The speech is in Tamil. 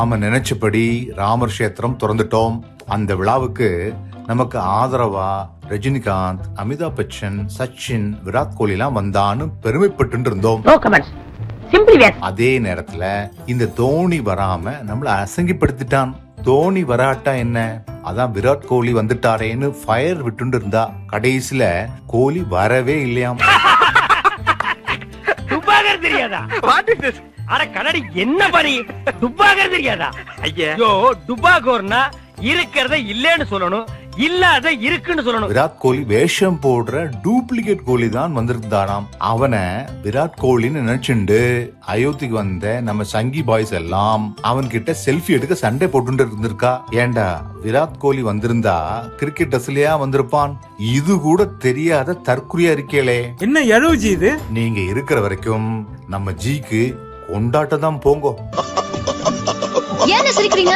நாம நினைச்சபடி ராமர் கஷேத்திரம் திறந்துட்டோம். அந்த விழாவுக்கு நமக்கு ஆதரவா ரஜினிகாந்த், அமிதாப் பச்சன், சச்சின், விராட் கோலி எல்லாம் வந்தான்னு பெருமைப்பட்டு இருந்தோம். அதே நேரத்துல இந்த தோனி வராம நம்மள அசங்கிப்படுத்திட்டான். தோனி வராட்டா என்ன, அதான் விராட் கோலி வந்துட்டாரேன்னு ஃபயர் விட்டு இருந்தா கடைசியில கோலி வரவே இல்லையாம். துப்பாக்கர் தெரியாதா? அட கண்ணாடி என்ன பணி, துப்பாக்கர் தெரியாதா? ஐயோ, துப்பாக்கர்னா இருக்கிறத இல்லன்னு சொல்லணும், இல்லாத இருக்குன்னு சொல்லணும். விராட் கோலி வேஷம் போடுற டூப்ளிகேட் கோலி தான் வந்திருந்தாராம். அவனை விராட் கோலின்னு நினைச்சுண்டு அயோத்திக்கு வந்த நம்ம சங்கி பாய்ஸ் எல்லாம் அவன் கிட்ட செல்ஃபி எடுக்க சண்டை போட்டு இருந்திருக்கா. ஏண்டா, விராட் கோலி வந்திருந்தா கிரிக்கெட் ட்ரெஸ்லயா வந்திருப்பான்? இது கூட தெரியாத தற்குறியா இருக்கேளே. என்ன எழுவுஜி இது? நீங்க இருக்கிற வரைக்கும் நம்ம ஜிக்கு கொண்டாட்டம் தான் போங்கோ. ஏன் சிரிக்கிறீங்க?